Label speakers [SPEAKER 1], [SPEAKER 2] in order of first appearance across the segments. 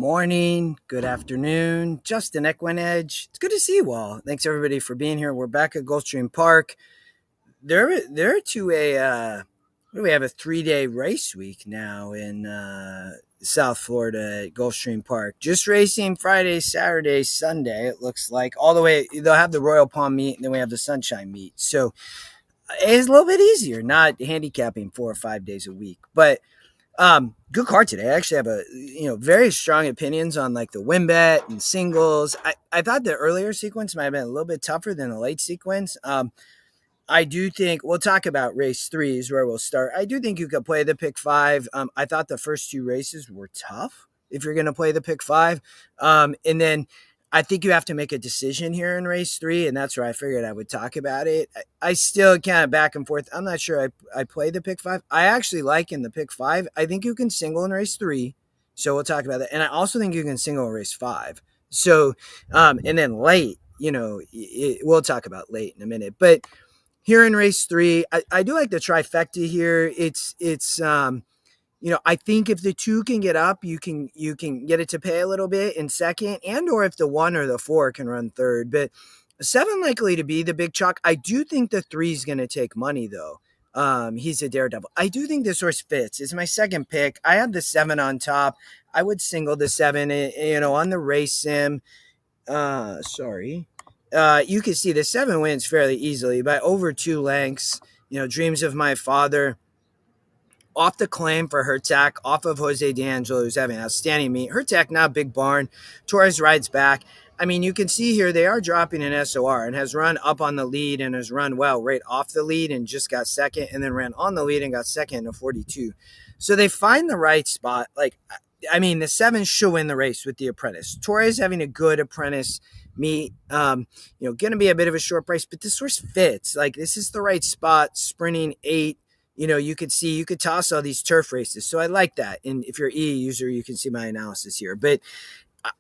[SPEAKER 1] morning, good afternoon. Justin Equinedge. It's good to see you all. Thanks everybody for being here. We're back at Gulfstream Park. They're to what do we have, a 3-day race week now in South Florida at Gulfstream Park. Just racing Friday, Saturday, Sunday. It looks like all the way. They'll have the Royal Palm meet, and then we have the Sunshine meet. So it's a little bit easier, not handicapping 4 or 5 days a week, but good card today. I actually have very strong opinions on like the win bet and singles. I thought the earlier sequence might have been a little bit tougher than the late sequence. I do think we'll talk about race 3 is where we'll start. I do think you could play the pick 5. I thought the first 2 races were tough if you're going to play the pick 5. And then I think you have to make a decision here in race 3, and that's where I figured I would talk about it. I still kind of back and forth. I'm not sure I play the pick 5. I actually like in the pick 5. I think you can single in race 3, so we'll talk about that. And I also think you can single in race 5. So, and then late, we'll talk about late in a minute. But here in race 3, I do like the trifecta here. I think if the 2 can get up, you can get it to pay a little bit in second, and or if the 1 or the 4 can run third. But 7 likely to be the big chalk. I do think the 3 is going to take money though. He's a daredevil. I do think this horse fits. It's my second pick. I have the 7 on top. I would single the 7. On the race sim. You can see the 7 wins fairly easily by over 2 lengths. Dreams of My Father. Off the claim for Hertak, off of Jose D'Angelo, who's having an outstanding meet. Hertak now big barn. Torres rides back. I mean, you can see here they are dropping an SOR and has run up on the lead and has run well right off the lead and just got second, and then ran on the lead and got second in a 42. So they find the right spot. The 7 should win the race with the apprentice. Torres having a good apprentice meet. Going to be a bit of a short price, but this horse fits. This is the right spot. Sprinting 8. You could toss all these turf races. So I like that. And if you're an E user, you can see my analysis here. But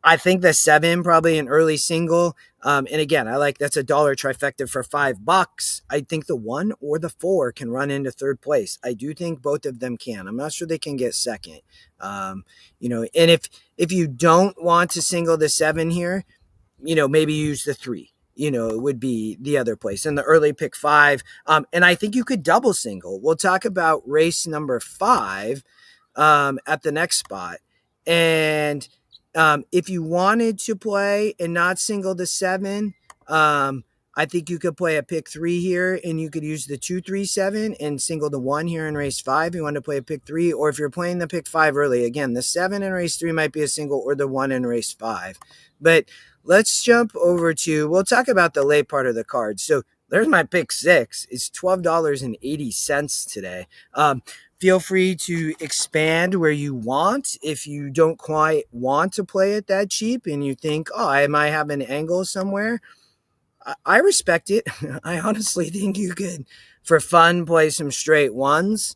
[SPEAKER 1] I think the 7, probably an early single. And again, I like that's a $1 trifecta for $5. I think the 1 or the 4 can run into third place. I do think both of them can. I'm not sure they can get second. And if you don't want to single the 7 here, maybe use the 3. It would be the other place. And the early pick 5. And I think you could double single. We'll talk about race number 5 at the next spot. And if you wanted to play and not single the 7, I think you could play a pick 3 here, and you could use the 2-3-7 and single the 1 here in race 5. You want to play a pick 3, or if you're playing the pick 5 early, again, the 7 in race 3 might be a single, or the 1 in race 5. But let's jump over we'll talk about the late part of the card. So there's my pick 6. It's $12.80 today. Feel free to expand where you want. If you don't quite want to play it that cheap and you think, I might have an angle somewhere, I respect it. I honestly think you could, for fun, play some straight 1s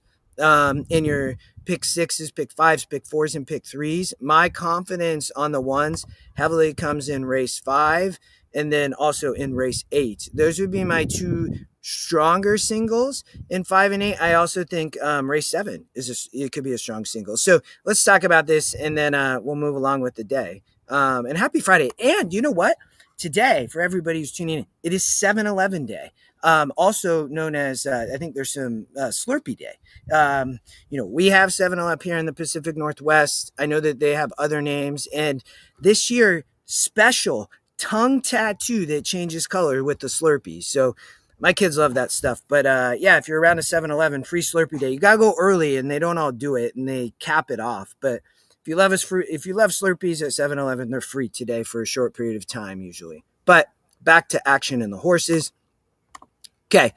[SPEAKER 1] in your pick 6s, pick 5s, pick 4s, and pick 3s. My confidence on the 1s heavily comes in race 5 and then also in race 8. Those would be my 2 stronger singles in 5 and 8. I also think race 7 it could be a strong single. So let's talk about this, and then we'll move along with the day. And happy Friday. And you know what? Today, for everybody who's tuning in, it is 7-Eleven Day. Also known as, I think there's some Slurpee Day. We have 7-Eleven here in the Pacific Northwest. I know that they have other names. And this year, special tongue tattoo that changes color with the Slurpee. So my kids love that stuff. But if you're around a 7-Eleven, free Slurpee Day. You got to go early, and they don't all do it, and they cap it off. But if you love Slurpees at 7-Eleven, they're free today for a short period of time usually. But back to action and the horses. Okay.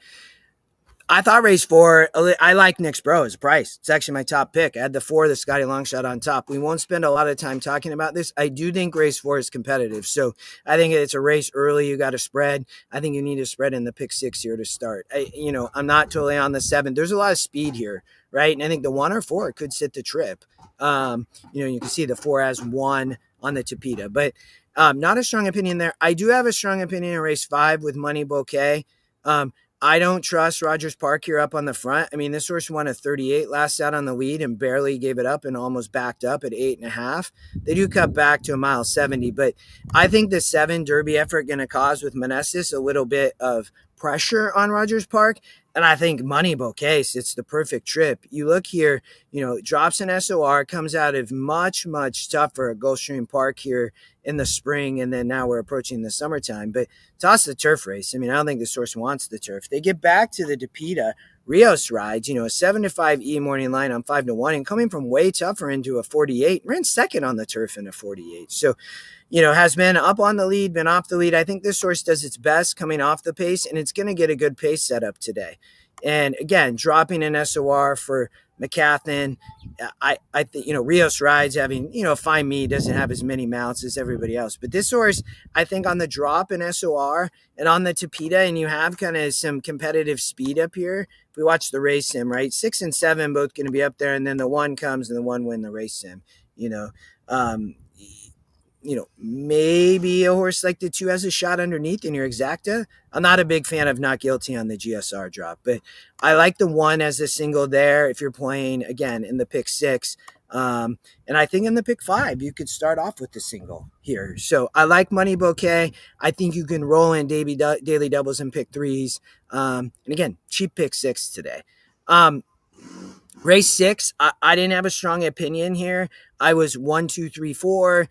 [SPEAKER 1] I thought race 4, I like Nick's Bro as a price. It's actually my top pick. I had the 4, the Scotty Longshot on top. We won't spend a lot of time talking about this. I do think race 4 is competitive. So I think it's a race early. You got to spread. I think you need to spread in the pick 6 here to start. I'm not totally on the 7. There's a lot of speed here, right? And I think the 1 or 4 could sit the trip. You can see the 4 has 1 on the Tapeta, but not a strong opinion there. I do have a strong opinion in race 5 with Money Bouquet. I don't trust Rogers Park here up on the front. I mean, this horse won a 38 last out on the lead and barely gave it up and almost backed up at 8.5. They do cut back to a mile 70, but I think the 7 Derby effort going to cause with Meneses a little bit of pressure on Rogers Park. And I think Money Bouquet, it's the perfect trip. You look here, drops an SOR, comes out of much, much tougher at Gulfstream Park here in the spring. And then now we're approaching the summertime. But toss the turf race. I mean, I don't think this horse wants the turf. They get back to the DePita. Rios rides, a 7-5 E morning line on 5-1 and coming from way tougher into a 48. Ran second on the turf in a 48. So, has been up on the lead, been off the lead. I think this horse does its best coming off the pace, and it's going to get a good pace setup today. And again, dropping an SOR for McCathin. I think, Rios rides having, Find Me doesn't have as many mounts as everybody else. But this horse, I think on the drop in SOR and on the Tapeta, and you have kind of some competitive speed up here. If we watch the race sim, right? 6 and 7 both going to be up there, and then the 1 comes and the 1 win the race sim, maybe a horse like the 2 has a shot underneath in your exacta. I'm not a big fan of Not Guilty on the GSR drop, but I like the 1 as a single there if you're playing, again, in the pick 6. And I think in the pick 5, you could start off with the single here. So I like Money Bouquet. I think you can roll in daily doubles and pick 3s. And again, cheap pick 6 today. Race 6, I didn't have a strong opinion here. I was 1, 2, 3, 4.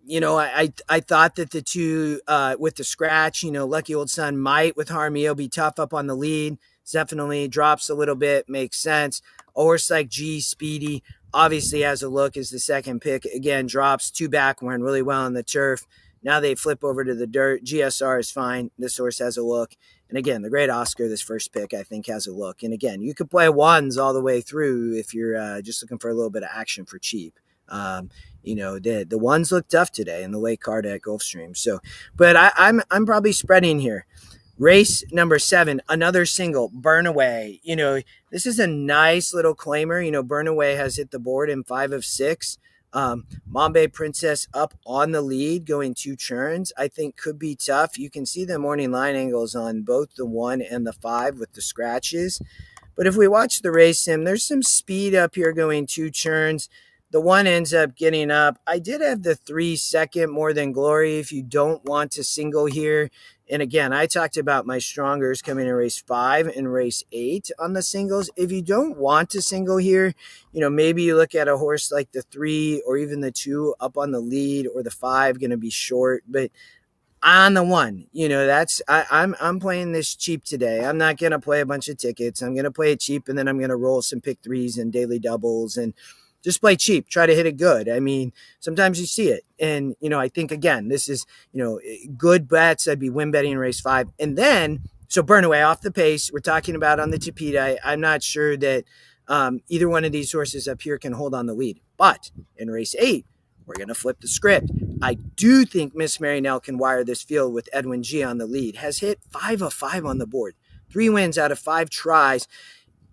[SPEAKER 1] I thought that the 2 with the scratch, Lucky Old Sun might with Jaramillo be tough up on the lead. Definitely drops a little bit, makes sense. A horse like G Speedy obviously has a look as the second pick. Again, drops 2 back, wearing really well on the turf. Now they flip over to the dirt. GSR is fine. This horse has a look. And again, the Great Oscar, this first pick, I think has a look. And again, you could play 1s all the way through if you're just looking for a little bit of action for cheap. The 1s look tough today in the late card at Gulfstream. So, but I'm probably spreading here. Race number 7, another single, Burn Away. This is a nice little claimer. Burn Away has hit the board in 5 of 6. Bombay Princess up on the lead, going 2 turns. I think could be tough. You can see the morning line angles on both the 1 and the 5 with the scratches. But if we watch the race sim, there's some speed up here going 2 turns. The 1 ends up getting up. I did have the 3 second More Than Glory if you don't want to single here. And again, I talked about my strongers coming in race 5 and race 8 on the singles. If you don't want to single here, maybe you look at a horse like the 3 or even the 2 up on the lead, or the 5 going to be short. But on the 1, I'm playing this cheap today. I'm not going to play a bunch of tickets. I'm going to play it cheap, and then I'm going to roll some pick 3s and daily doubles and just play cheap, try to hit it good. I mean, sometimes you see it. And, I think, again, this is, good bets. I'd be win betting in race 5. And then, so Burn Away off the pace. We're talking about on the Tapeta. I'm not sure that either one of these horses up here can hold on the lead. But in race 8, we're going to flip the script. I do think Miss Mary Nell can wire this field with Edwin G on the lead. Has hit 5 of 5 on the board. 3 wins out of 5 tries.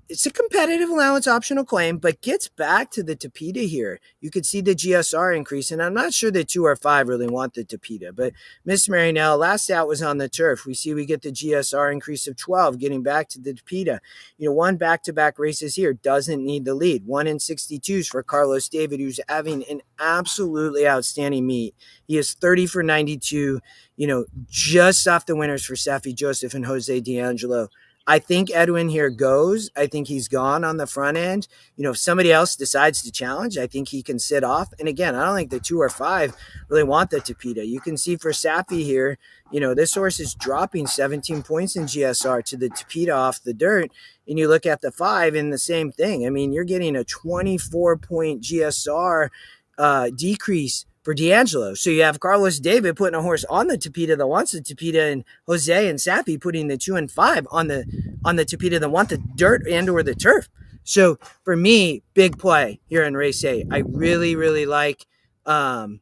[SPEAKER 1] It's a competitive allowance optional claim, but gets back to the Tapeta here. You could see the GSR increase, and I'm not sure that 2 or 5 really want the Tapeta, but Miss Marinelle, last out was on the turf. We get the GSR increase of 12, getting back to the Tapeta. 1 back-to-back races here doesn't need the lead. 1 in 62s for Carlos David, who's having an absolutely outstanding meet. He is 30 for 92, just off the winners for Safi Joseph and Jose D'Angelo. I think Edwin here goes. I think he's gone on the front end. If somebody else decides to challenge, I think he can sit off. And again, I don't think the 2 or 5 really want the Tapeta. You can see for Safi here, this horse is dropping 17 points in GSR to the Tapeta off the dirt. And you look at the 5 and the same thing. I mean, you're getting a 24-point GSR decrease for D'Angelo. So you have Carlos David putting a horse on the Tapeta that wants the Tapeta, and Jose and Safi putting the 2 and 5 on the Tapeta that want the dirt and or the turf. So for me, big play here in race 8. I really, really like the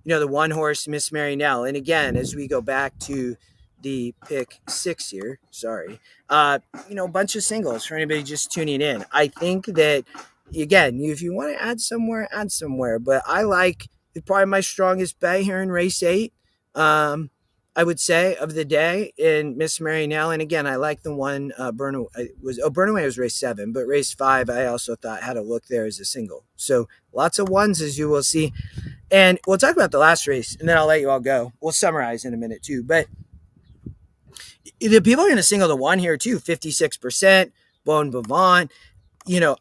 [SPEAKER 1] 1 horse, Miss Mary Nell. And again, as we go back to the pick 6 here, a bunch of singles for anybody just tuning in. I think that, again, if you want to add somewhere, but I like probably my strongest bet here in race 8. I I would say, of the day in Miss Mary Nell. And again, I like the one Burnaway was race 7, but race 5 I also thought had a look there as a single. So lots of ones, as you will see. And we'll talk about the last race, and then I'll let you all go. We'll summarize in a minute too. But the people are going to single the one here too. 56%. Bon Vivant. You know,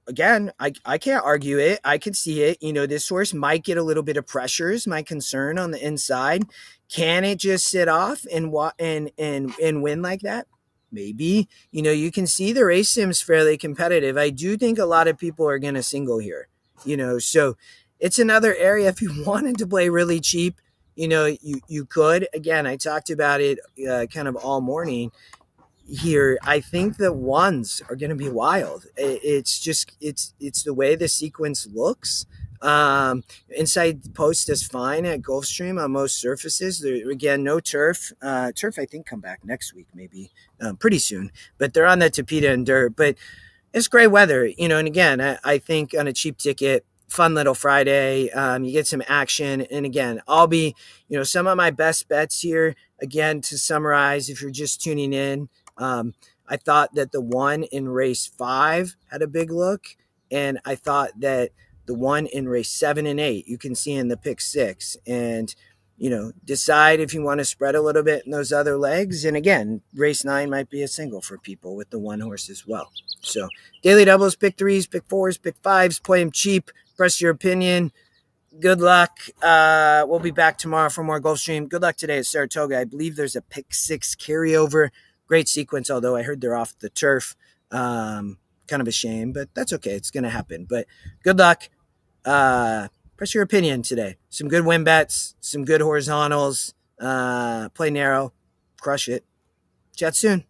[SPEAKER 1] again, I can't argue it. I can see it. You know, this horse might get a little bit of pressure is my concern on the inside. Can it just sit off and win like that? Maybe. You know, you can see the race sim's fairly competitive. I do think a lot of people are going to single here. You know, so it's another area if you wanted to play really cheap. You know, you could. Again, I talked about it kind of all morning here. I think the ones are going to be wild. It's just it's the way the sequence looks. Inside post is fine at Gulfstream on most surfaces. There again, no turf. Turf I think come back next week, maybe pretty soon. But they're on the Tapeta and dirt. But it's great weather, you know. And again, I think on a cheap ticket, fun little Friday. You get some action. And again, I'll be, you know, some of my best bets here. Again, to summarize, if you're just tuning in, I thought that the one in race 5 had a big look, and I thought that the one in race 7 and 8 you can see in the pick 6, and you know, decide if you want to spread a little bit in those other legs. And again, race 9 might be a single for people with the one horse as well. So daily doubles, pick 3s, pick 4s, pick 5s, play them cheap. Press your opinion. Good luck. We'll be back tomorrow for more Gulfstream. Good luck today at Saratoga. I believe there's a pick 6 carryover. Great sequence, although I heard they're off the turf. Kind of a shame, but that's okay. It's going to happen. But good luck. Press your opinion today. Some good win bets, some good horizontals. Play narrow. Crush it. Chat soon.